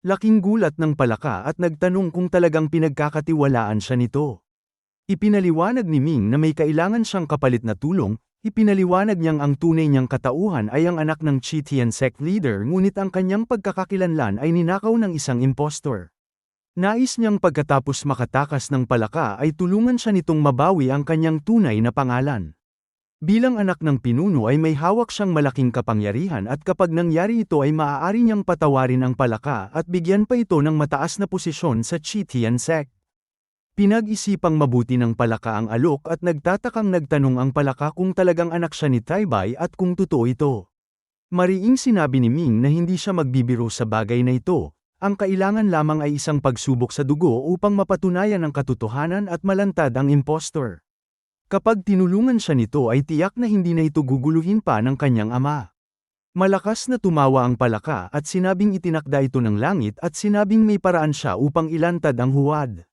Laking gulat ng palaka at nagtanong kung talagang pinagkakatiwalaan siya nito. Ipinaliwanag ni Ming na may kailangan siyang kapalit na tulong, ipinaliwanag niyang ang tunay niyang katauhan ay ang anak ng Chitian sect leader ngunit ang kanyang pagkakakilanlan ay ninakaw ng isang impostor. Nais niyang pagkatapos makatakas ng palaka ay tulungan siya nitong mabawi ang kanyang tunay na pangalan. Bilang anak ng pinuno ay may hawak siyang malaking kapangyarihan at kapag nangyari ito ay maaari niyang patawarin ang palaka at bigyan pa ito ng mataas na posisyon sa Chitian sect. Pinag-isipang mabuti ng palaka ang alok at nagtatakang nagtanong ang palaka kung talagang anak siya ni Taibay at kung totoo ito. Mariing sinabi ni Ming na hindi siya magbibiro sa bagay na ito, ang kailangan lamang ay isang pagsubok sa dugo upang mapatunayan ang katotohanan at malantad ang impostor. Kapag tinulungan siya nito ay tiyak na hindi na ito guguluhin pa ng kanyang ama. Malakas na tumawa ang palaka at sinabing itinakda ito ng langit at sinabing may paraan siya upang ilantad ang huwad.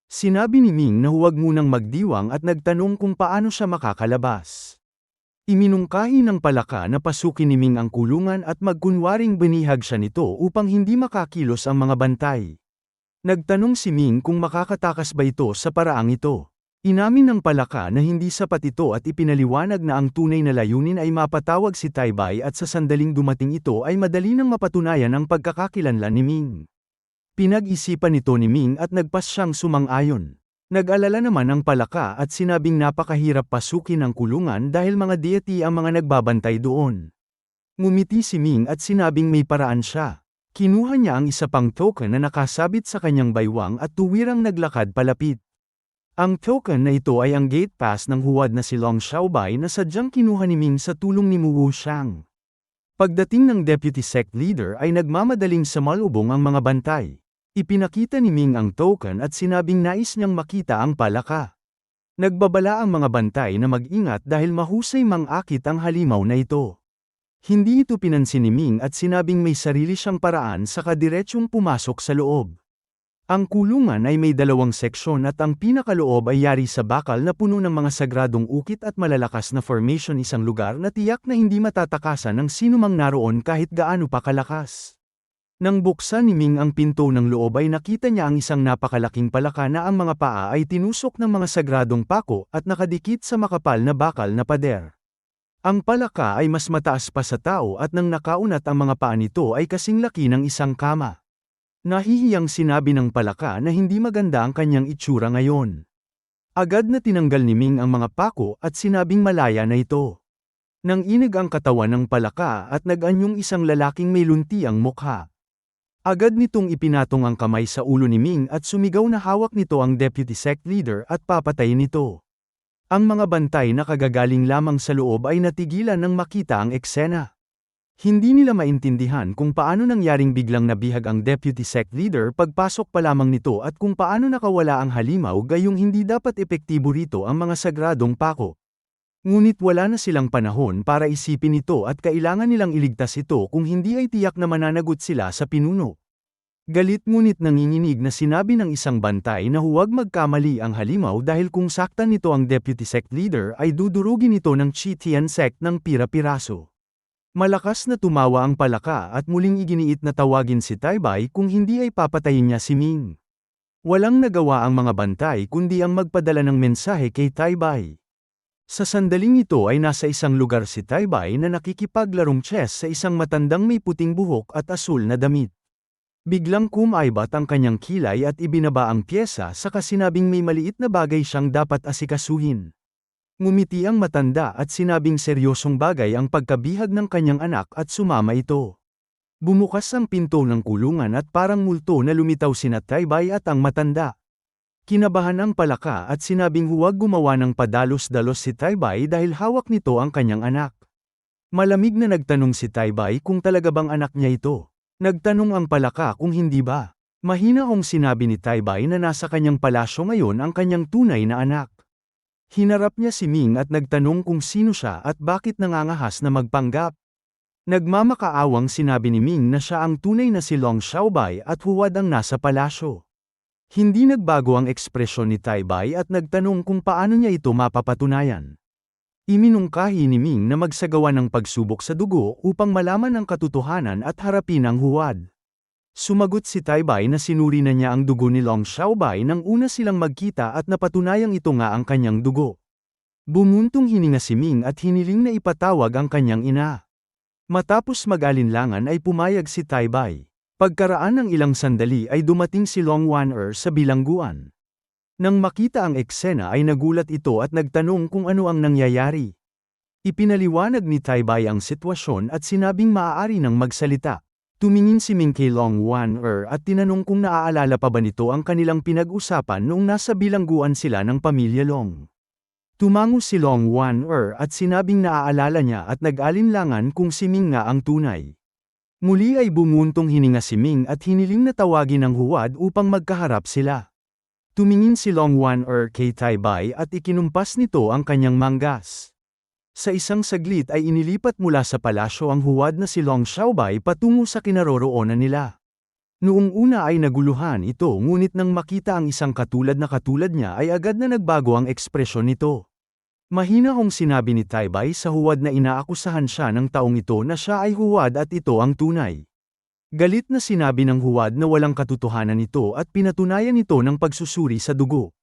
Sinabi ni Ming na huwag munang magdiwang at nagtanong kung paano siya makakalabas. Iminungkahi ng palaka na pasukin ni Ming ang kulungan at magkunwaring binihag siya nito upang hindi makakilos ang mga bantay. Nagtanong si Ming kung makakatakas ba ito sa paraang ito. Inamin ng palaka na hindi sapat ito at ipinaliwanag na ang tunay na layunin ay mapatawag si Taibay at sa sandaling dumating ito ay madali nang mapatunayan ang pagkakakilanlan ni Ming. Pinag-isipan ito ni Ming at nagpas siyang sumang-ayon. Nag-alala naman ang palaka at sinabing napakahirap pasukin ang kulungan dahil mga deity ang mga nagbabantay doon. Ngumiti si Ming at sinabing may paraan siya. Kinuha niya ang isa pang token na nakasabit sa kanyang baywang at tuwirang naglakad palapit. Ang token na ito ay ang gate pass ng huwad na si Long Xiaobai na sadyang kinuha ni Ming sa tulong ni Mu Wuxiang. Pagdating ng deputy sect leader ay nagmamadaling samalubong ang mga bantay. Ipinakita ni Ming ang token at sinabing nais niyang makita ang palaka. Nagbabala ang mga bantay na mag-ingat dahil mahusay mang-akit ang halimaw na ito. Hindi ito pinansin ni Ming at sinabing may sarili siyang paraan sa kadiretsong pumasok sa loob. Ang kulungan ay may dalawang seksyon at ang pinakaloob ay yari sa bakal na puno ng mga sagradong ukit at malalakas na formation, isang lugar na tiyak na hindi matatakasan ng sinumang naroon kahit gaano pa kalakas. Nang buksan ni Ming ang pinto ng loob ay nakita niya ang isang napakalaking palaka na ang mga paa ay tinusok ng mga sagradong pako at nakadikit sa makapal na bakal na pader. Ang palaka ay mas mataas pa sa tao at nang nakaunat ang mga paa nito ay kasing laki ng isang kama. Nahihiyang sinabi ng palaka na hindi maganda ang kanyang itsura ngayon. Agad na tinanggal ni Ming ang mga pako at sinabing malaya na ito. Nang inig ang katawan ng palaka at nag-anyong isang lalaking may luntiang mukha. Agad nitong ipinatong ang kamay sa ulo ni Ming at sumigaw na hawak nito ang deputy sect leader at papatayin nito. Ang mga bantay na kagagaling lamang sa loob ay natigilan nang makita ang eksena. Hindi nila maintindihan kung paano nangyaring biglang nabihag ang deputy sect leader pagpasok pa lamang nito at kung paano nakawala ang halimaw gayong hindi dapat epektibo rito ang mga sagradong pako. Ngunit wala na silang panahon para isipin ito at kailangan nilang iligtas ito kung hindi ay tiyak na mananagot sila sa pinuno. Galit ngunit nanginginig na sinabi ng isang bantay na huwag magkamali ang halimaw dahil kung saktan nito ang deputy sect leader ay dudurugin ito ng Chitian sect ng pira-piraso. Malakas na tumawa ang palaka at muling iginiit na tawagin si Taibay kung hindi ay papatayin niya si Ming. Walang nagawa ang mga bantay kundi ang magpadala ng mensahe kay Taibay. Sa sandaling ito ay nasa isang lugar si Taibay na nakikipaglarong chess sa isang matandang may puting buhok at asul na damit. Biglang kumaibat ang kanyang kilay at ibinaba ang pyesa sa kasinabing may maliit na bagay siyang dapat asikasuhin. Ngumiti ang matanda at sinabing seryosong bagay ang pagkabihag ng kanyang anak at sumama ito. Bumukas ang pinto ng kulungan at parang multo na lumitaw sina Taibay at ang matanda. Kinabahan ang palaka at sinabing huwag gumawa ng padalos-dalos si Taibay dahil hawak nito ang kanyang anak. Malamig na nagtanong si Taibay kung talaga bang anak niya ito. Nagtanong ang palaka kung hindi ba. Mahinahong sinabi ni Taibay na nasa kanyang palasyo ngayon ang kanyang tunay na anak. Hinarap niya si Ming at nagtanong kung sino siya at bakit nangangahas na magpanggap. Nagmamakaawang sinabi ni Ming na siya ang tunay na si Long Xiaobai at huwad ang nasa palasyo. Hindi nagbago ang ekspresyon ni Taibay at nagtanong kung paano niya ito mapapatunayan. Iminungkahi ni Ming na magsagawa ng pagsubok sa dugo upang malaman ang katotohanan at harapin ang huwad. Sumagot si Taibay na sinuri na niya ang dugo ni Long Xiaobai nang una silang magkita at napatunayang ito nga ang kanyang dugo. Bumuntong hininga si Ming at hiniling na ipatawag ang kanyang ina. Matapos mag-alinlangan ay pumayag si Taibay. Pagkaraan ng ilang sandali ay dumating si Long Wan'er sa bilangguan. Nang makita ang eksena ay nagulat ito at nagtanong kung ano ang nangyayari. Ipinaliwanag ni Taibay ang sitwasyon at sinabing maaari nang magsalita. Tumingin si Ming kay Long Wan'er at tinanong kung naaalala pa ba nito ang kanilang pinag-usapan noong nasa bilangguan sila ng pamilya Long. Tumango si Long Wan'er at sinabing naaalala niya at nag-alinlangan kung si Ming nga ang tunay. Muli ay bumuntong hininga si Ming at hiniling na tawagin ang huwad upang magkaharap sila. Tumingin si Long Wan'er kay Taibay at ikinumpas nito ang kanyang manggas. Sa isang saglit ay inilipat mula sa palasyo ang huwad na si Long Xiaobai patungo sa kinaroroonan nila. Noong una ay naguluhan ito ngunit nang makita ang isang katulad niya ay agad na nagbago ang ekspresyon nito. Mahina hong sinabi ni Taibay sa huwad na inaakusahan siya ng taong ito na siya ay huwad at ito ang tunay. Galit na sinabi ng huwad na walang katotohanan ito at pinatunayan ito ng pagsusuri sa dugo.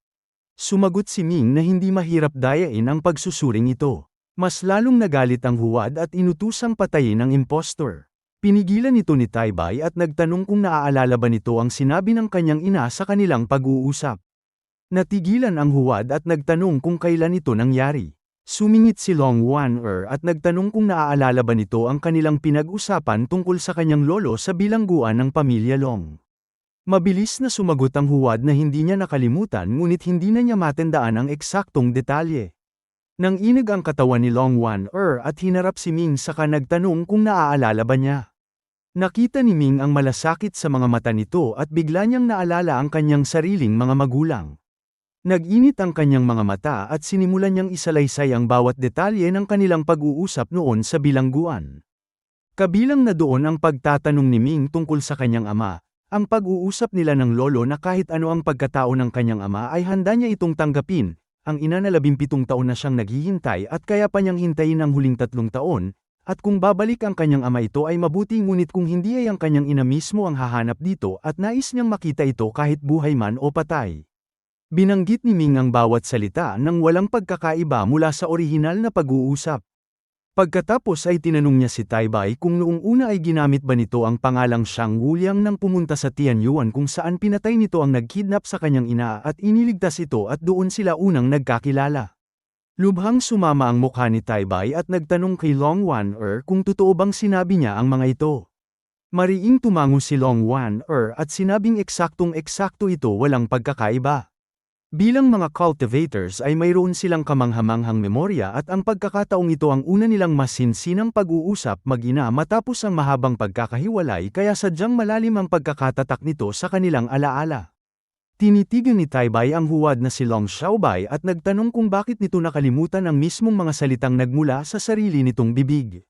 Sumagot si Ming na hindi mahirap dayain ang pagsusuring ito. Mas lalong nagalit ang huwad at inutusang patayin ang impostor. Pinigilan ito ni Taibay at nagtanong kung naaalala ba nito ang sinabi ng kanyang ina sa kanilang pag-uusap. Natigilan ang huwad at nagtanong kung kailan ito nangyari. Sumingit si Long Wan'er at nagtanong kung naaalala ba nito ang kanilang pinag-usapan tungkol sa kanyang lolo sa bilangguan ng pamilya Long. Mabilis na sumagot ang huwad na hindi niya nakalimutan ngunit hindi na niya matandaan ang eksaktong detalye. Nang inag ang katawan ni Long Wan'er at hinarap si Ming saka nagtanong kung naaalala ba niya. Nakita ni Ming ang malasakit sa mga mata nito at bigla niyang naalala ang kanyang sariling mga magulang. Nag-init ang kanyang mga mata at sinimulan niyang isalaysay ang bawat detalye ng kanilang pag-uusap noon sa bilangguan. Kabilang na doon ang pagtatanong ni Ming tungkol sa kanyang ama, ang pag-uusap nila ng lolo na kahit ano ang pagkatao ng kanyang ama ay handa niya itong tanggapin. Ang ina na 17 taon na siyang naghihintay at kaya pa niyang hintayin ang huling 3 taon, at kung babalik ang kanyang ama ito ay mabuti ngunit kung hindi ay ang kanyang ina mismo ang hahanap dito at nais niyang makita ito kahit buhay man o patay. Binanggit ni Ming ang bawat salita nang walang pagkakaiba mula sa orihinal na pag-uusap. Pagkatapos ay tinanong niya si Taibay kung noong una ay ginamit ba nito ang pangalang Shang Wuliang nang pumunta sa Tianyuan kung saan pinatay nito ang nagkidnap sa kanyang ina at iniligtas ito at doon sila unang nagkakilala. Lubhang sumama ang mukha ni Taibay at nagtanong kay Long Wan'er kung totoo bang sinabi niya ang mga ito. Mariing tumango si Long Wan'er at sinabing eksaktong-eksakto ito walang pagkakaiba. Bilang mga cultivators ay mayroon silang kamanghamanghang memorya at ang pagkakataong ito ang una nilang masinsinang pag-uusap mag-ina matapos ang mahabang pagkakahiwalay kaya sadyang malalim ang pagkakatatak nito sa kanilang alaala. Tinitigan ni Taibay ang huwad na si Long Xiaobai at nagtanong kung bakit nito nakalimutan ang mismong mga salitang nagmula sa sarili nitong bibig.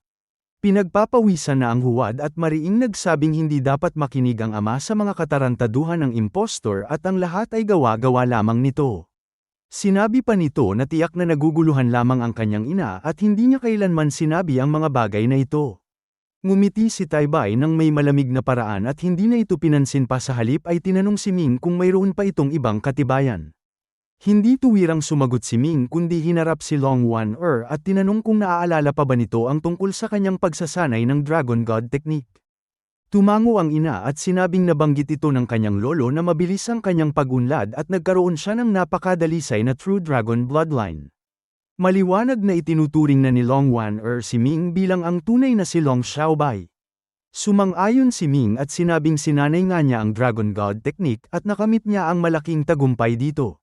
Pinagpapawisan na ang huwad at mariing nagsabing hindi dapat makinig ang ama sa mga katarantaduhan ng impostor at ang lahat ay gawa-gawa lamang nito. Sinabi pa nito na tiyak na naguguluhan lamang ang kanyang ina at hindi niya kailanman sinabi ang mga bagay na ito. Ngumiti si Taibay nang may malamig na paraan at hindi na ito pinansin pa sa halip ay tinanong si Ming kung mayroon pa itong ibang katibayan. Hindi tuwirang sumagot si Ming kundi hinarap si Long Wan'er at tinanong kung naaalala pa ba nito ang tungkol sa kanyang pagsasanay ng Dragon God Technique. Tumango ang ina at sinabing nabanggit ito ng kanyang lolo na mabilis ang kanyang pag-unlad at nagkaroon siya ng napakadalisay na True Dragon Bloodline. Maliwanag na itinuturing na ni Long Wan'er si Ming bilang ang tunay na si Long Xiaobai. Sumang-ayon si Ming at sinabing sinanay nga niya ang Dragon God Technique at nakamit niya ang malaking tagumpay dito.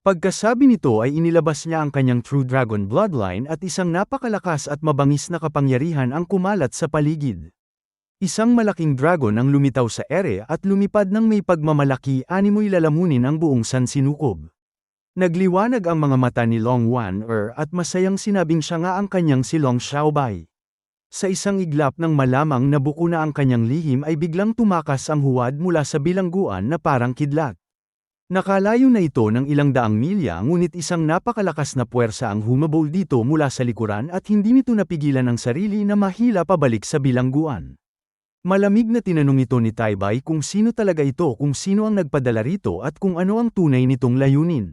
Pagkasabi nito ay inilabas niya ang kanyang True Dragon Bloodline at isang napakalakas at mabangis na kapangyarihan ang kumalat sa paligid. Isang malaking dragon ang lumitaw sa ere at lumipad ng may pagmamalaki animoy lalamunin ang buong sansinukob. Nagliwanag ang mga mata ni Long Wan'er at masayang sinabing siya nga ang kanyang si Long Xiaobai. Sa isang iglap ng malamang na buko na ang kanyang lihim ay biglang tumakas ang huwad mula sa bilangguan na parang kidlat. Nakalayo na ito ng ilang daang milya ngunit isang napakalakas na puwersa ang humabol dito mula sa likuran at hindi nito napigilan ang sarili na mahila pabalik sa bilangguan. Malamig na tinanong ito ni Taibay kung sino talaga ito, kung sino ang nagpadala rito at kung ano ang tunay nitong layunin.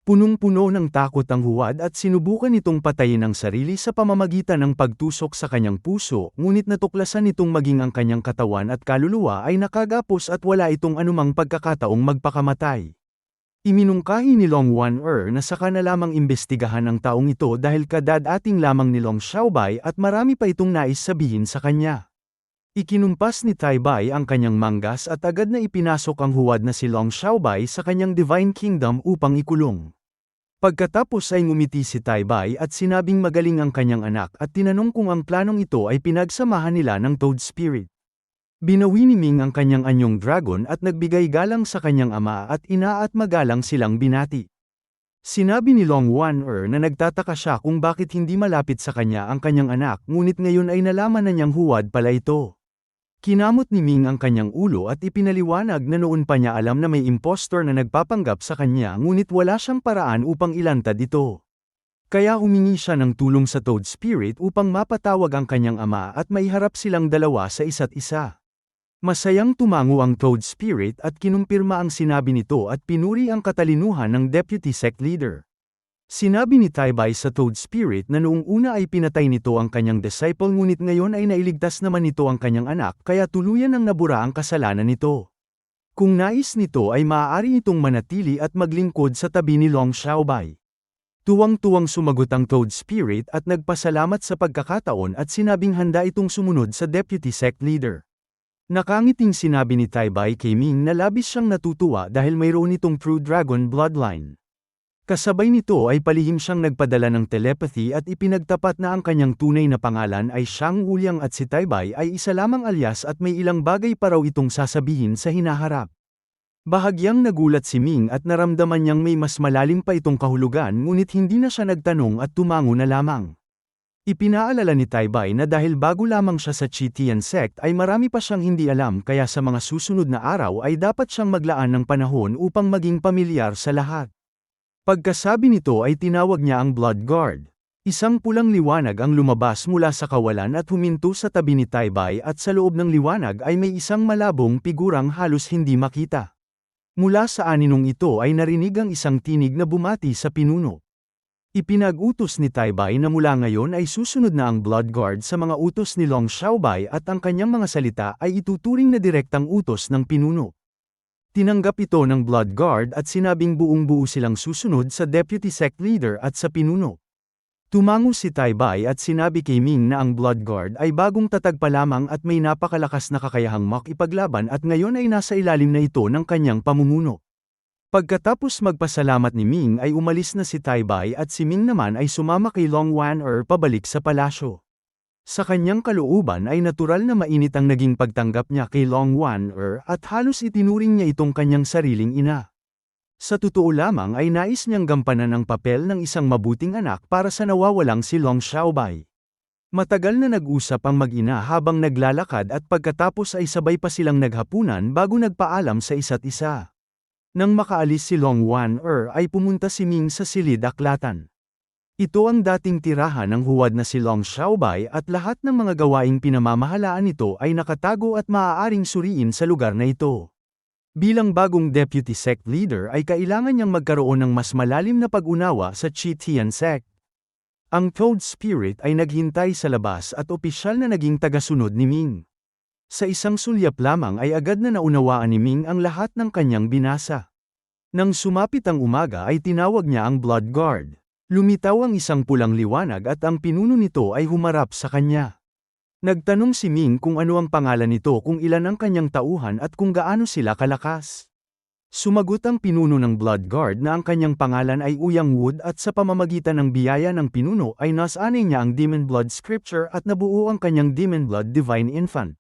Punong-puno ng takot ang huwad at sinubukan nitong patayin ang sarili sa pamamagitan ng pagtusok sa kanyang puso, ngunit natuklasan nitong maging ang kanyang katawan at kaluluwa ay nakagapos at wala itong anumang pagkakataong magpakamatay. Iminungkahi ni Long Wan-er na saka na lamang imbestigahan ang taong ito dahil kadadating lamang ni Long Xiaobei at marami pa itong nais sabihin sa kanya. Ikinumpas ni Taibay ang kanyang manggas at agad na ipinasok ang huwad na si Long Xiaobei sa kanyang Divine Kingdom upang ikulong. Pagkatapos ay ngumiti si Taibay at sinabing magaling ang kanyang anak at tinanong kung ang planong ito ay pinagsamahan nila ng Toad Spirit. Binawi ni Ming ang kanyang anyong dragon at nagbigay galang sa kanyang ama at ina at magalang silang binati. Sinabi ni Long Wan-er na nagtataka siya kung bakit hindi malapit sa kanya ang kanyang anak, ngunit ngayon ay nalaman na niyang huwad pala ito. Kinamot ni Ming ang kanyang ulo at ipinaliwanag na noon pa niya alam na may impostor na nagpapanggap sa kanya, ngunit wala siyang paraan upang ilantad ito. Kaya humingi siya ng tulong sa Toad Spirit upang mapatawag ang kanyang ama at maiharap silang dalawa sa isa't isa. Masayang tumango ang Toad Spirit at kinumpirma ang sinabi nito at pinuri ang katalinuhan ng Deputy Sect Leader. Sinabi ni Taibay sa Toad Spirit na noong una ay pinatay nito ang kanyang disciple, ngunit ngayon ay nailigtas naman nito ang kanyang anak, kaya tuluyan ang nabura ang kasalanan nito. Kung nais nito ay maaari itong manatili at maglingkod sa tabi ni Long Xiaobei. Tuwang-tuwang sumagot ang Toad Spirit at nagpasalamat sa pagkakataon at sinabing handa itong sumunod sa Deputy Sect Leader. Nakangiting sinabi ni Taibay kay Ming na labis siyang natutuwa dahil mayroon itong True Dragon Bloodline. Kasabay nito ay palihim siyang nagpadala ng telepathy at ipinagtapat na ang kanyang tunay na pangalan ay Xiang Wuliang at si Taibay ay isa lamang alias at may ilang bagay pa raw itong sasabihin sa hinaharap. Bahagyang nagulat si Ming at naramdaman niyang may mas malalim pa itong kahulugan, ngunit hindi na siya nagtanong at tumango na lamang. Ipinaalala ni Taibay na dahil bago lamang siya sa Chitian Sect ay marami pa siyang hindi alam, kaya sa mga susunod na araw ay dapat siyang maglaan ng panahon upang maging pamilyar sa lahat. Pagkasabi nito ay tinawag niya ang Blood Guard. Isang pulang liwanag ang lumabas mula sa kawalan at huminto sa tabi ni Taibay at sa loob ng liwanag ay may isang malabong figurang halos hindi makita. Mula sa aninong ito ay narinig ang isang tinig na bumati sa pinuno. Ipinag-utos ni Taibay na mula ngayon ay susunod na ang Blood Guard sa mga utos ni Long Xiaobei at ang kanyang mga salita ay ituturing na direktang utos ng pinuno. Tinanggap ito ng Blood Guard at sinabing buong-buo silang susunod sa Deputy Sect Leader at sa pinuno. Tumango si Taibay at sinabi kay Ming na ang Blood Guard ay bagong tatag pa lamang at may napakalakas na kakayahang makipaglaban at ngayon ay nasa ilalim na ito ng kanyang pamumuno. Pagkatapos magpasalamat ni Ming ay umalis na si Taibay at si Ming naman ay sumama kay Long Wan-er pabalik sa palasyo. Sa kanyang kalooban ay natural na mainit ang naging pagtanggap niya kay Long Wan-er at halos itinuring niya itong kanyang sariling ina. Sa totoo lamang ay nais niyang gampanan ang papel ng isang mabuting anak para sa nawawalang si Long Xiaobei. Matagal na nag-usap ang mag-ina habang naglalakad at pagkatapos ay sabay pa silang naghapunan bago nagpaalam sa isa't isa. Nang makaalis si Long Wan-er ay pumunta si Ming sa silid-aklatan. Ito ang dating tirahan ng huwad na si Long Xiaobei at lahat ng mga gawaing pinamamahalaan nito ay nakatago at maaaring suriin sa lugar na ito. Bilang bagong Deputy Sect Leader ay kailangan niyang magkaroon ng mas malalim na pag-unawa sa Chitian Sect. Ang Toad Spirit ay naghintay sa labas at opisyal na naging tagasunod ni Ming. Sa isang sulyap lamang ay agad na naunawaan ni Ming ang lahat ng kanyang binasa. Nang sumapit ang umaga ay tinawag niya ang Blood Guard. Lumitaw ang isang pulang liwanag at ang pinuno nito ay humarap sa kanya. Nagtanong si Ming kung ano ang pangalan nito, kung ilan ang kanyang tauhan at kung gaano sila kalakas. Sumagot ang pinuno ng Blood Guard na ang kanyang pangalan ay Uyang Wood at sa pamamagitan ng biyaya ng pinuno ay nasanay niya ang Demon Blood Scripture at nabuo ang kanyang Demon Blood Divine Infant.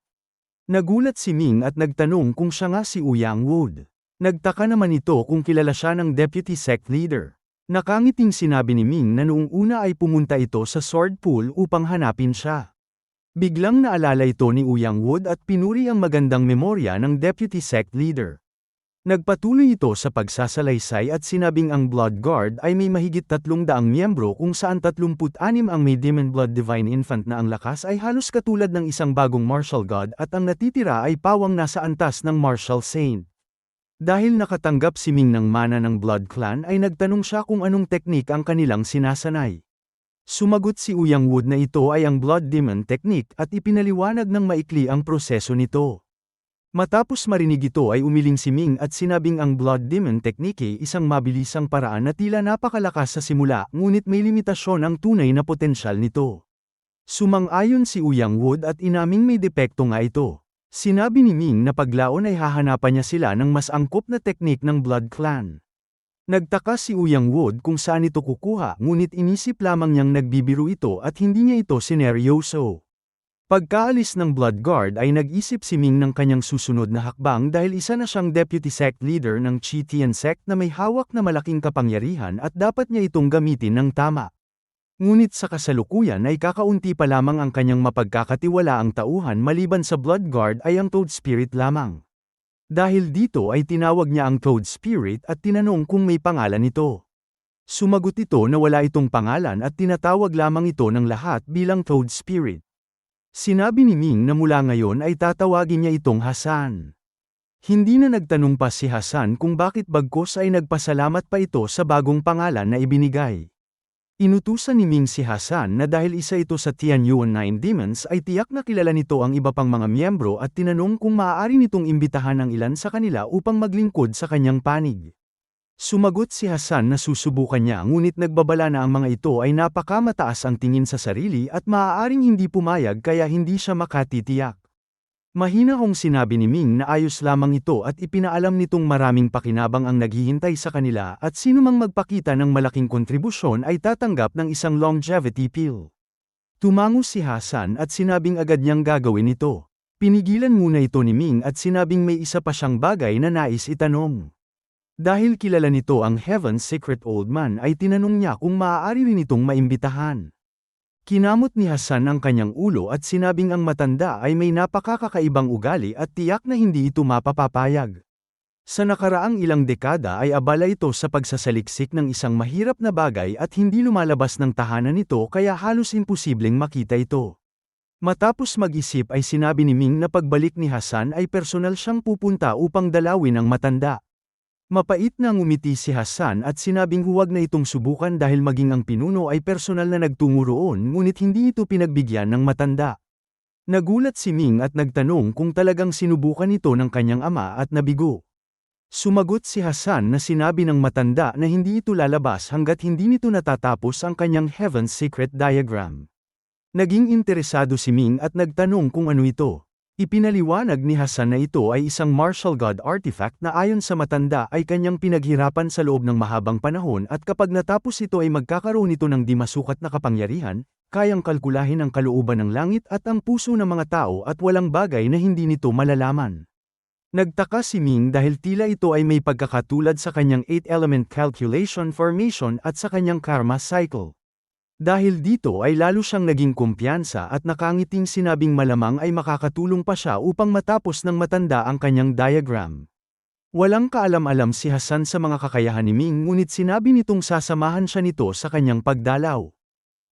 Nagulat si Ming at nagtanong kung siya nga si Uyang Wood. Nagtaka naman ito kung kilala siya ng Deputy Sect Leader. Nakangiting sinabi ni Ming na noong una ay pumunta ito sa Sword Pool upang hanapin siya. Biglang naalala ito ni Uyang Wood at pinuri ang magandang memorya ng Deputy Sect Leader. Nagpatuloy ito sa pagsasalaysay at sinabing ang Blood Guard ay may mahigit 300 miyembro kung saan 36 ang may Demon Blood Divine Infant na ang lakas ay halos katulad ng isang bagong Martial God at ang natitira ay pawang nasa antas ng Martial Saint. Dahil nakatanggap si Ming ng mana ng Blood Clan ay nagtanong siya kung anong teknik ang kanilang sinasanay. Sumagot si Uyang Wood na ito ay ang Blood Demon Technique at ipinaliwanag ng maikli ang proseso nito. Matapos marinig ito ay umiling si Ming at sinabing ang Blood Demon Technique isang mabilisang paraan na tila napakalakas sa simula ngunit may limitasyon ang tunay na potensyal nito. Sumang-ayon si Uyang Wood at inaming may depekto nga ito. Sinabi ni Ming na paglaon ay hahanapan niya sila ng mas angkop na teknik ng Blood Clan. Nagtaka si Uyang Wood kung saan ito kukuha ngunit inisip lamang niyang nagbibiro ito at hindi niya ito sineryoso. Pagkaalis ng Blood Guard ay nag-isip si Ming ng kanyang susunod na hakbang dahil isa na siyang deputy sect leader ng Chi Tian sect na may hawak na malaking kapangyarihan at dapat niya itong gamitin ng tama. Ngunit sa kasalukuyan ay kakaunti pa lamang ang kanyang mapagkakatiwalaang tauhan maliban sa Blood Guard ay ang Toad Spirit lamang. Dahil dito ay tinawag niya ang Toad Spirit at tinanong kung may pangalan ito. Sumagot ito na wala itong pangalan at tinatawag lamang ito ng lahat bilang Toad Spirit. Sinabi ni Ming na mula ngayon ay tatawagin niya itong Hassan. Hindi na nagtanong pa si Hassan kung bakit bagkus ay nagpasalamat pa ito sa bagong pangalan na ibinigay. Inutusan ni Ming si Hassan na dahil isa ito sa Tianyuan 9 Demons ay tiyak na kilala nito ang iba pang mga miyembro at tinanong kung maaari nitong imbitahan ang ilan sa kanila upang maglingkod sa kanyang panig. Sumagot si Hassan na susubukan niya ngunit nagbabala na ang mga ito ay napakamataas ang tingin sa sarili at maaaring hindi pumayag kaya hindi siya makatitiyak. Mahinahong sinabi ni Ming na ayos lamang ito at ipinaalam nitong maraming pakinabang ang naghihintay sa kanila at sinumang magpakita ng malaking kontribusyon ay tatanggap ng isang longevity pill. Tumango si Hassan at sinabing agad niyang gagawin ito. Pinigilan muna ito ni Ming at sinabing may isa pa siyang bagay na nais itanong. Dahil kilala nito ang Heaven's Secret Old Man ay tinanong niya kung maaari rin itong maimbitahan. Kinamot ni Hassan ang kanyang ulo at sinabing ang matanda ay may napakakakaibang ugali at tiyak na hindi ito mapapapayag. Sa nakaraang ilang dekada ay abala ito sa pagsasaliksik ng isang mahirap na bagay at hindi lumalabas ng tahanan nito kaya halos imposibleng makita ito. Matapos mag-isip ay sinabi ni Ming na pagbalik ni Hassan ay personal siyang pupunta upang dalawin ang matanda. Mapait na ngumiti si Hassan at sinabing huwag na itong subukan dahil maging ang pinuno ay personal na nagtungo roon ngunit hindi ito pinagbigyan ng matanda. Nagulat si Ming at nagtanong kung talagang sinubukan ito ng kanyang ama at nabigo. Sumagot si Hassan na sinabi ng matanda na hindi ito lalabas hanggat hindi nito natatapos ang kanyang Heaven's Secret Diagram. Naging interesado si Ming at nagtanong kung ano ito. Ipinaliwanag ni Hassan na ito ay isang martial god artifact na ayon sa matanda ay kanyang pinaghirapan sa loob ng mahabang panahon at kapag natapos ito ay magkakaroon ito ng di masukat na kapangyarihan, kayang kalkulahin ang kalooban ng langit at ang puso ng mga tao at walang bagay na hindi nito malalaman. Nagtaka si Ming dahil tila ito ay may pagkakatulad sa kanyang 8-element calculation formation at sa kanyang karma cycle. Dahil dito ay lalo siyang naging kumpiyansa at nakangiting sinabing malamang ay makakatulong pa siya upang matapos ng matanda ang kanyang diagram. Walang kaalam-alam si Hassan sa mga kakayahan ni Ming ngunit sinabi nitong sasamahan siya nito sa kanyang pagdalaw.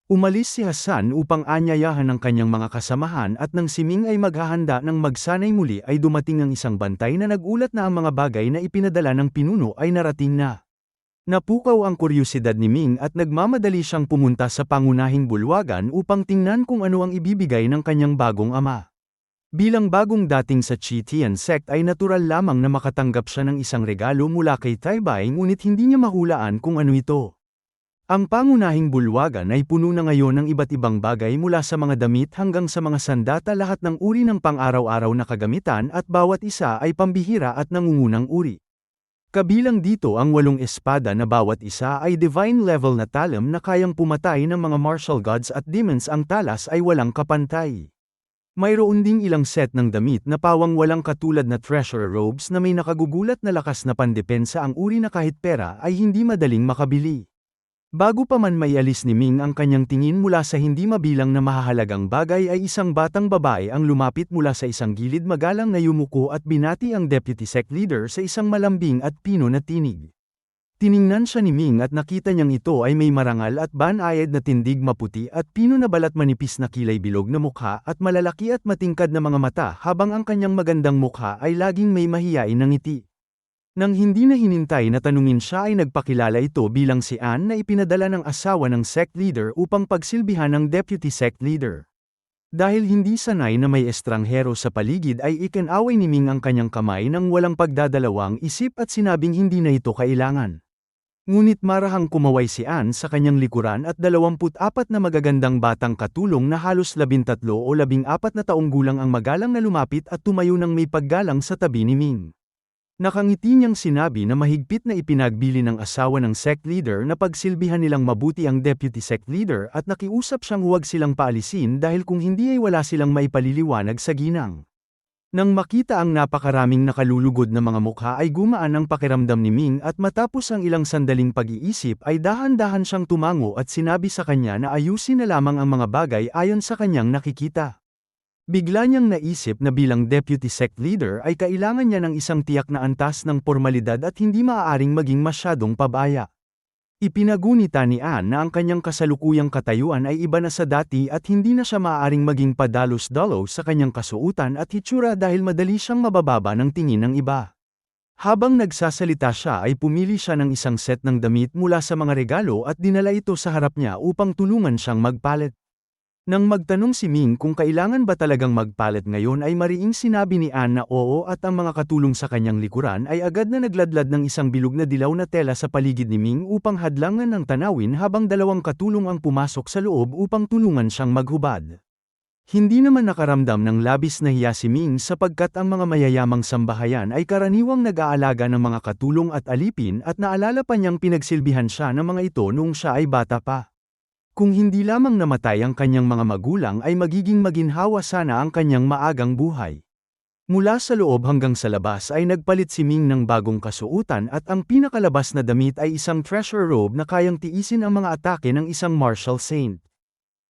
Umalis si Hassan upang anyayahan ang kanyang mga kasamahan at nang si Ming ay maghahanda ng magsanay muli ay dumating ang isang bantay na nagulat na ang mga bagay na ipinadala ng pinuno ay narating na. Napukaw ang kuryosidad ni Ming at nagmamadali siyang pumunta sa pangunahing bulwagan upang tingnan kung ano ang ibibigay ng kanyang bagong ama. Bilang bagong dating sa Chi Tian sect ay natural lamang na makatanggap siya ng isang regalo mula kay Tai Bai ngunit hindi niya mahulaan kung ano ito. Ang pangunahing bulwagan ay puno na ngayon ng iba't ibang bagay mula sa mga damit hanggang sa mga sandata lahat ng uri ng pang-araw-araw na kagamitan at bawat isa ay pambihira at nangungunang uri. Kabilang dito ang 8 espada na bawat isa ay divine level na talim na kayang pumatay ng mga martial gods at demons ang talas ay walang kapantay. Mayroon ding ilang set ng damit na pawang walang katulad na treasure robes na may nakagugulat na lakas na pandepensa ang uri na kahit pera ay hindi madaling makabili. Bago pa man maialis ni Ming ang kanyang tingin mula sa hindi mabilang na mahahalagang bagay ay isang batang babae ang lumapit mula sa isang gilid magalang na yumuko at binati ang Deputy Sect Leader sa isang malambing at pino na tinig. Tiningnan siya ni Ming at nakita niyang ito ay may marangal at banayad na tindig maputi at pino na balat manipis na kilay bilog na mukha at malalaki at matingkad na mga mata habang ang kanyang magandang mukha ay laging may mahiyain na ngiti. Nang hindi na hinintay na tanungin siya ay nagpakilala ito bilang si Anne na ipinadala ng asawa ng sect leader upang pagsilbihan ng deputy sect leader. Dahil hindi sanay na may estranghero sa paligid ay ikinaway ni Ming ang kanyang kamay nang walang pagdadalawang isip at sinabing hindi na ito kailangan. Ngunit marahang kumaway si Anne sa kanyang likuran at 24 na magagandang batang katulong na halos 13 o 14 na taong gulang ang magalang na lumapit at tumayo ng may paggalang sa tabi ni Ming. Nakangiti niyang sinabi na mahigpit na ipinagbili ng asawa ng sect leader na pagsilbihan nilang mabuti ang deputy sect leader at nakiusap siyang huwag silang paalisin dahil kung hindi ay wala silang maipaliliwanag sa ginang. Nang makita ang napakaraming nakalulugod na mga mukha ay gumaan ang pakiramdam ni Ming at matapos ang ilang sandaling pag-iisip ay dahan-dahan siyang tumango at sinabi sa kanya na ayusin na lamang ang mga bagay ayon sa kanyang nakikita. Bigla niyang naisip na bilang deputy sect leader ay kailangan niya ng isang tiyak na antas ng pormalidad at hindi maaaring maging masyadong pabaya. Ipinagunita ni Anne na ang kanyang kasalukuyang katayuan ay iba na sa dati at hindi na siya maaaring maging padalos-dalos sa kanyang kasuotan at hitsura dahil madali siyang mabababa ng tingin ng iba. Habang nagsasalita siya ay pumili siya ng isang set ng damit mula sa mga regalo at dinala ito sa harap niya upang tulungan siyang magpalit. Nang magtanong si Ming kung kailangan ba talagang magpalit ngayon ay mariing sinabi ni Anne na oo at ang mga katulong sa kanyang likuran ay agad na nagladlad ng isang bilog na dilaw na tela sa paligid ni Ming upang hadlangan ng tanawin habang dalawang katulong ang pumasok sa loob upang tulungan siyang maghubad. Hindi naman nakaramdam ng labis na hiya si Ming sapagkat ang mga mayayamang sambahayan ay karaniwang nag-aalaga ng mga katulong at alipin at naalala pa niyang pinagsilbihan siya ng mga ito noong siya ay bata pa. Kung hindi lamang namatay ang kanyang mga magulang ay magiging maginhawa sana ang kanyang maagang buhay. Mula sa loob hanggang sa labas ay nagpalit si Ming ng bagong kasuotan at ang pinakalabas na damit ay isang treasure robe na kayang tiisin ang mga atake ng isang martial saint.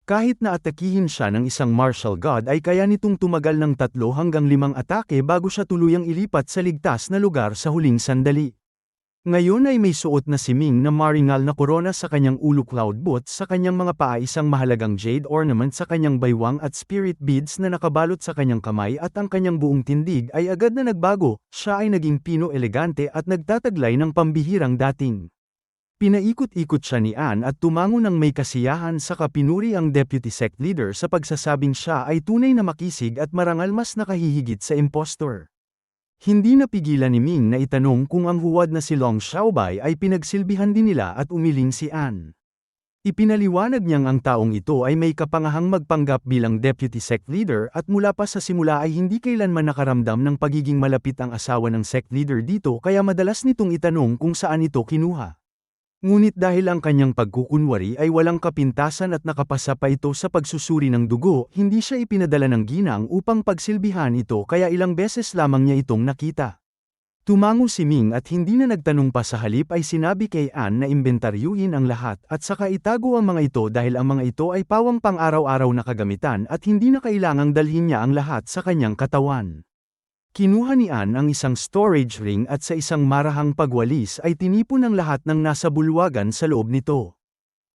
Kahit na atakihin siya ng isang martial god ay kaya nitong tumagal ng 3 hanggang 5 atake bago siya tuluyang ilipat sa ligtas na lugar sa huling sandali. Ngayon ay may suot na si Ming na maringal na korona sa kanyang ulo, cloud boots sa kanyang mga paa, isang mahalagang jade ornament sa kanyang baywang at spirit beads na nakabalot sa kanyang kamay at ang kanyang buong tindig ay agad na nagbago, siya ay naging pino elegante at nagtataglay ng pambihirang dating. Pinaikot-ikot siya ni Anne at tumango ng may kasiyahan sa kapinuri ang deputy sect leader sa pagsasabing siya ay tunay na makisig at marangal, mas nakahihigit sa impostor. Hindi napigilan ni Ming na itanong kung ang huwad na si Long Xiaobai ay pinagsilbihan din nila at umiling si Anne. Ipinaliwanag niyang ang taong ito ay may kapangahang magpanggap bilang deputy sect leader at mula pa sa simula ay hindi kailanman nakaramdam ng pagiging malapit ang asawa ng sect leader dito kaya madalas nitong itanong kung saan ito kinuha. Ngunit dahil ang kanyang pagkukunwari ay walang kapintasan at nakapasa pa ito sa pagsusuri ng dugo, hindi siya ipinadala ng ginang upang pagsilbihan ito kaya ilang beses lamang niya itong nakita. Tumango si Ming at hindi na nagtanong pa, sa halip ay sinabi kay Anne na imbentaryuhin ang lahat at saka itago ang mga ito dahil ang mga ito ay pawang pang-araw-araw na kagamitan at hindi na kailangang dalhin niya ang lahat sa kanyang katawan. Kinuha ni Anne ang isang storage ring at sa isang marahang pagwalis ay tinipon ang lahat ng nasa bulwagan sa loob nito.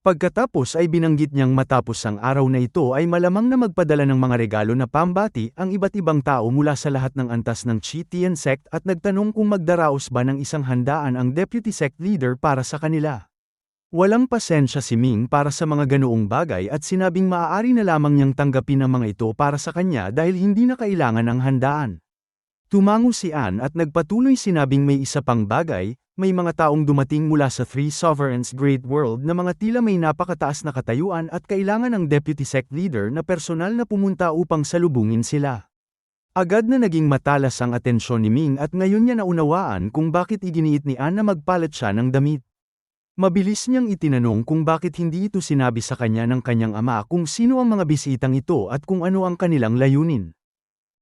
Pagkatapos ay binanggit niyang matapos ang araw na ito ay malamang na magpadala ng mga regalo na pambati ang iba't ibang tao mula sa lahat ng antas ng Chi Tian sect at nagtanong kung magdaraos ba ng isang handaan ang deputy sect leader para sa kanila. Walang pasensya si Ming para sa mga ganoong bagay at sinabing maaari na lamang niyang tanggapin ang mga ito para sa kanya dahil hindi na kailangan ang handaan. Tumango si Anne at nagpatuloy, sinabing may isa pang bagay, may mga taong dumating mula sa Three Sovereigns Great World na mga tila may napakataas na katayuan at kailangan ng deputy sect leader na personal na pumunta upang salubungin sila. Agad na naging matalas ang atensyon ni Ming at ngayon niya naunawaan kung bakit iginiit ni Anne na magpalit siya ng damit. Mabilis niyang itinanong kung bakit hindi ito sinabi sa kanya ng kanyang ama kung sino ang mga bisitang ito at kung ano ang kanilang layunin.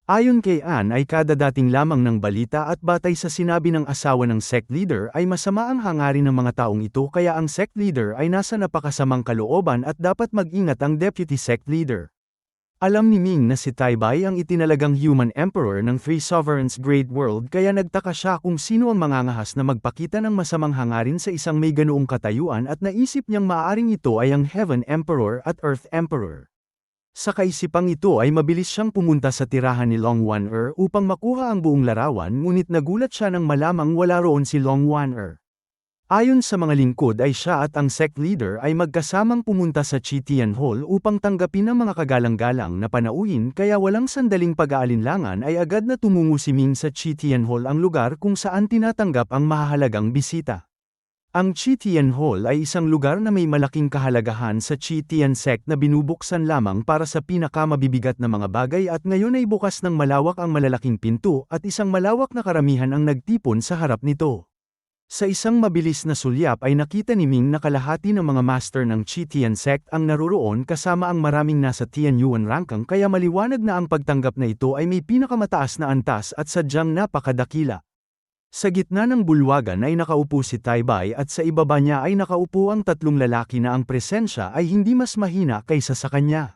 Ayon kay Anne ay kadadating lamang ng balita at batay sa sinabi ng asawa ng sect leader ay masama ang hangarin ng mga taong ito kaya ang sect leader ay nasa napakasamang kalooban at dapat mag-ingat ang deputy sect leader. Alam ni Ming na si Tai Bai ang itinalagang human emperor ng Three Sovereigns Great World kaya nagtaka siya kung sino ang mangangahas na magpakita ng masamang hangarin sa isang may ganoong katayuan at naisip niyang maaaring ito ay ang Heaven Emperor at Earth Emperor. Sa kaisipang ito ay mabilis siyang pumunta sa tirahan ni Long Wan-er upang makuha ang buong larawan ngunit nagulat siya nang malamang wala roon si Long Wan-er. Ayon sa mga lingkod ay siya at ang sect leader ay magkasamang pumunta sa Chitian Hall upang tanggapin ang mga kagalang-galang na panauhin kaya walang sandaling pag-aalinlangan ay agad na tumungo si Ming sa Chitian Hall ang lugar kung saan tinatanggap ang mahahalagang bisita. Ang Chitian Hall ay isang lugar na may malaking kahalagahan sa Chitian sect na binubuksan lamang para sa pinakamabibigat na mga bagay at ngayon ay bukas ng malawak ang malalaking pinto at isang malawak na karamihan ang nagtipon sa harap nito. Sa isang mabilis na sulyap ay nakita ni Ming na kalahati ng mga master ng Chitian sect ang naroroon kasama ang maraming nasa Tianyuan rangkang kaya maliwanag na ang pagtanggap na ito ay may pinakamataas na antas at sadyang napakadakila. Sa gitna ng bulwagan ay nakaupo si Tai Bai at sa ibaba niya ay nakaupo ang tatlong lalaki na ang presensya ay hindi mas mahina kaysa sa kanya.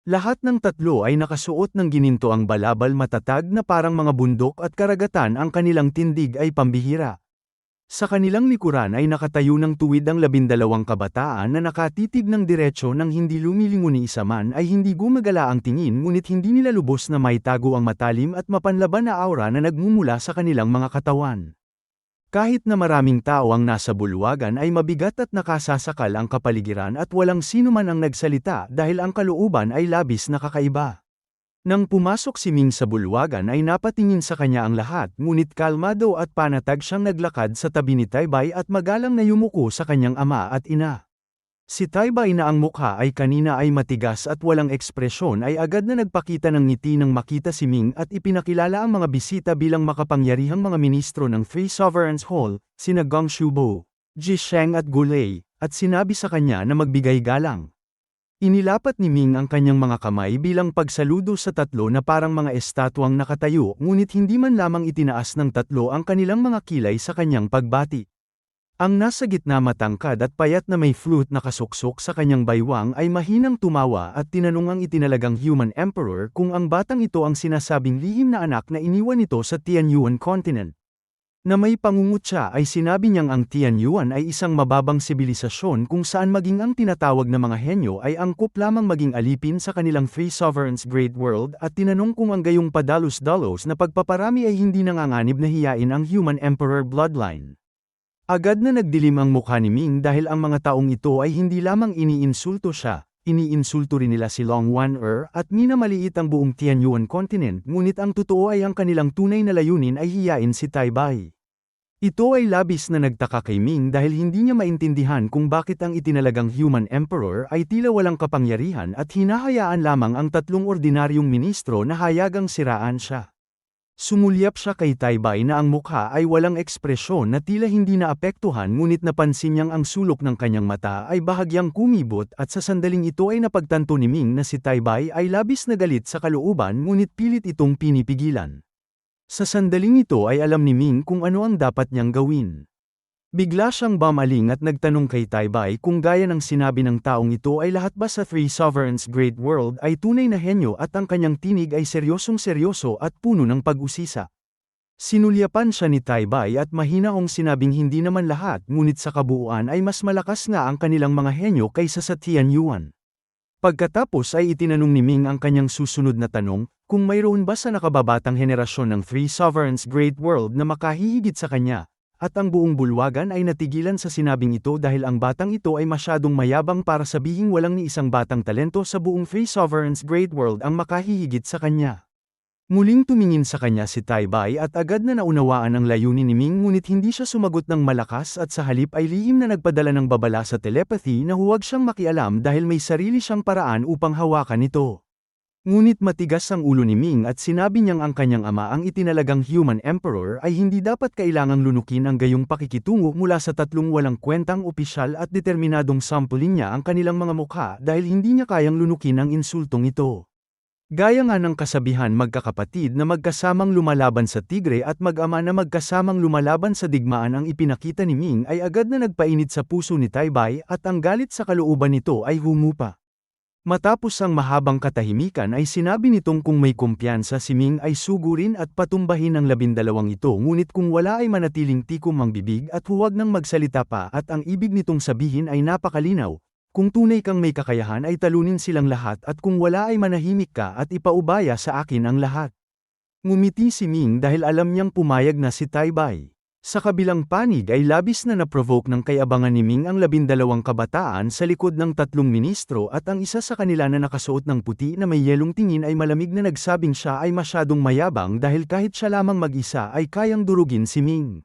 Lahat ng tatlo ay nakasuot ng ginintoang balabal matatag na parang mga bundok at karagatan ang kanilang tindig ay pambihira. Sa kanilang likuran ay nakatayo ng tuwid ang 12 kabataan na nakatitig ng diretsyo nang hindi lumilingon ni isa man ay hindi gumagala ang tingin ngunit hindi nila lubos na maitago ang matalim at mapanlaban na aura na nagmumula sa kanilang mga katawan. Kahit na maraming tao ang nasa bulwagan ay mabigat at nakasasakal ang kapaligiran at walang sino man ang nagsalita dahil ang kalooban ay labis na kakaiba. Nang pumasok si Ming sa bulwagan ay napatingin sa kanya ang lahat ngunit kalmado at panatag siyang naglakad sa tabi ni Tai Bai at magalang na yumuko sa kanyang ama at ina. Si Tai Bai na ang mukha ay kanina ay matigas at walang ekspresyon ay agad na nagpakita ng ngiti nang makita si Ming at ipinakilala ang mga bisita bilang makapangyarihang mga ministro ng Three Sovereigns Hall, sina Gong Shubo, Ji Sheng at Gulei, at sinabi sa kanya na magbigay galang. Inilapat ni Ming ang kanyang mga kamay bilang pagsaludo sa tatlo na parang mga estatwang nakatayo ngunit hindi man lamang itinaas ng tatlo ang kanilang mga kilay sa kanyang pagbati. Ang nasa gitna matangkad at payat na may flute na kasuksok sa kanyang baywang ay mahinang tumawa at tinanong ang itinalagang human emperor kung ang batang ito ang sinasabing lihim na anak na iniwan nito sa Tianyuan continent. Na may pangungutya ay sinabi niyang ang Tianyuan ay isang mababang sibilisasyon kung saan maging ang tinatawag na mga henyo ay angkop lamang maging alipin sa kanilang Three Sovereigns Great World at tinanong kung ang gayong padalos-dalos na pagpaparami ay hindi nanganganib na hiyain ang human emperor bloodline. Agad na nagdilim ang mukha ni Ming dahil ang mga taong ito ay hindi lamang iniinsulto siya, iniinsulto rin nila si Long Wan-er at minamaliit ang buong Tianyuan continent ngunit ang totoo ay ang kanilang tunay na layunin ay hiyain si Tai Bai. Ito ay labis na nagtaka kay Ming dahil hindi niya maintindihan kung bakit ang itinalagang human emperor ay tila walang kapangyarihan at hinahayaan lamang ang tatlong ordinaryong ministro na hayagang siraan siya. Sumulyap siya kay Tai Bai na ang mukha ay walang ekspresyon na tila hindi naapektuhan ngunit napansin niyang ang sulok ng kanyang mata ay bahagyang kumibot at sa sandaling ito ay napagtanto ni Ming na si Tai Bai ay labis na galit sa kalooban ngunit pilit itong pinipigilan. Sa sandaling ito ay alam ni Ming kung ano ang dapat niyang gawin. Bigla siyang bumaling at nagtanong kay Tai Bai kung gaya ng sinabi ng taong ito ay lahat ba sa Three Sovereigns Great World ay tunay na henyo at ang kanyang tinig ay seryosong-seryoso at puno ng pag-usisa. Sinulyapan siya ni Tai Bai at mahinaong sinabing hindi naman lahat ngunit sa kabuuan ay mas malakas nga ang kanilang mga henyo kaysa sa Tianyuan. Pagkatapos ay itinanong ni Ming ang kanyang susunod na tanong, kung mayroon ba sa nakababatang henerasyon ng Three Sovereigns Great World na makahihigit sa kanya, at ang buong bulwagan ay natigilan sa sinabing ito dahil ang batang ito ay masyadong mayabang para sabihing walang ni isang batang talento sa buong Three Sovereigns Great World ang makahihigit sa kanya. Muling tumingin sa kanya si Tai Bai at agad na naunawaan ang layunin ni Ming ngunit hindi siya sumagot ng malakas at sa halip ay lihim na nagpadala ng babala sa telepathy na huwag siyang makialam dahil may sarili siyang paraan upang hawakan ito. Ngunit matigas ang ulo ni Ming at sinabi niyang ang kanyang ama ang itinalagang human emperor ay hindi dapat kailangang lunukin ang gayong pakikitungo mula sa tatlong walang kwentang opisyal at determinadong sampulin niya ang kanilang mga mukha dahil hindi niya kayang lunukin ang insultong ito. Gaya nga ng kasabihan magkakapatid na magkasamang lumalaban sa tigre at mag-ama na magkasamang lumalaban sa digmaan ang ipinakita ni Ming ay agad na nagpainit sa puso ni Taibay at ang galit sa kalooban nito ay humupa. Matapos ang mahabang katahimikan ay sinabi nitong kung may kumpiyansa si Ming ay sugurin at patumbahin ang 12 ito ngunit kung wala ay manatiling tikom ang bibig at huwag nang magsalita pa at ang ibig nitong sabihin ay napakalinaw. Kung tunay kang may kakayahan ay talunin silang lahat at kung wala ay manahimik ka at ipaubaya sa akin ang lahat. Ngumiti si Ming dahil alam niyang pumayag na si Taibay. Sa kabilang panig ay labis na naprovoke ng kayabangan ni Ming ang 12 kabataan sa likod ng 3 ministro at ang isa sa kanila na nakasuot ng puti na may yelong tingin ay malamig na nagsabing siya ay masyadong mayabang dahil kahit siya lamang mag-isa ay kayang durugin si Ming.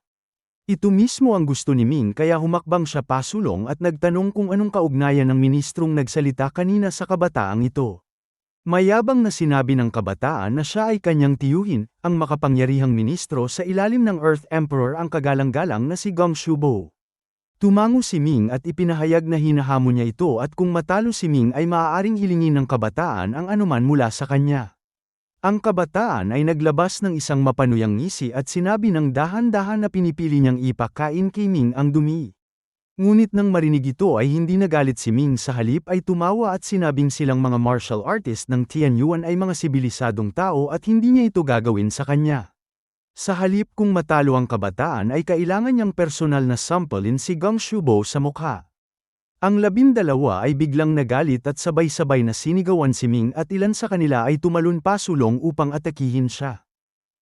Ito mismo ang gusto ni Ming kaya humakbang siya pasulong at nagtanong kung anong kaugnayan ng ministrong nagsalita kanina sa kabataang ito. Mayabang na sinabi ng kabataan na siya ay kanyang tiyuhin, ang makapangyarihang ministro sa ilalim ng Earth Emperor ang kagalang-galang na si Gong Shubo. Tumango si Ming at ipinahayag na hinahamon niya ito at kung matalo si Ming ay maaaring hilingin ng kabataan ang anuman mula sa kanya. Ang kabataan ay naglabas ng isang mapanuyang ngisi at sinabi ng dahan-dahan na pinipili niyang ipakain kay Ming ang dumi. Ngunit nang marinig ito ay hindi nagalit si Ming, sa halip ay tumawa at sinabing silang mga martial artist ng Tianyuan ay mga sibilisadong tao at hindi niya ito gagawin sa kanya. Sa halip kung matalo ang kabataan ay kailangan niyang personal na samplein si Gong Shubo sa mukha. Ang 12 ay biglang nagalit at sabay-sabay na sinigawan si Ming at ilan sa kanila ay tumalon pasulong upang atakihin siya.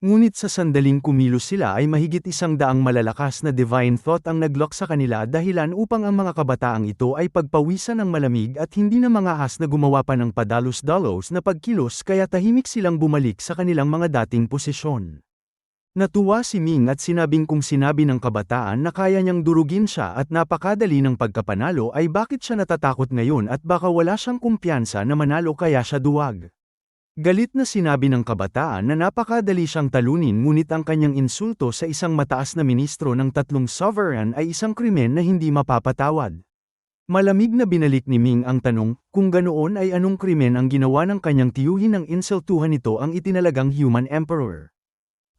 Ngunit sa sandaling kumilos sila ay mahigit 100 malalakas na divine thought ang naglock sa kanila dahilan upang ang mga kabataang ito ay pagpawisan ng malamig at hindi na mangahas na gumawa pa ng padalos-dalos na pagkilos kaya tahimik silang bumalik sa kanilang mga dating posisyon. Natuwa si Ming at sinabing kung sinabi ng kabataan na kaya niyang durugin siya at napakadali ng pagkapanalo ay bakit siya natatakot ngayon at baka wala siyang kumpiyansa na manalo kaya siya duwag. Galit na sinabi ng kabataan na napakadali siyang talunin ngunit ang kanyang insulto sa isang mataas na ministro ng 3 sovereign ay isang krimen na hindi mapapatawad. Malamig na binalik ni Ming ang tanong, kung ganoon ay anong krimen ang ginawa ng kanyang tiyuhin ng insultuhan nito ang itinalagang human emperor.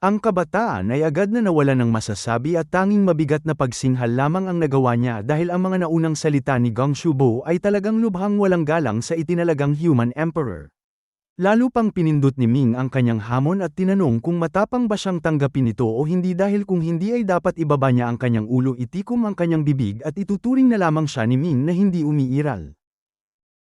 Ang kabataan ay agad na nawala ng masasabi at tanging mabigat na pagsinghal lamang ang nagawa niya dahil ang mga naunang salita ni Gong Shubo ay talagang lubhang walang galang sa itinalagang human emperor. Lalo pang pinindot ni Ming ang kanyang hamon at tinanong kung matapang ba siyang tanggapin ito o hindi dahil kung hindi ay dapat ibaba niya ang kanyang ulo, itikom ang kanyang bibig at ituturing na lamang siya ni Ming na hindi umiiral.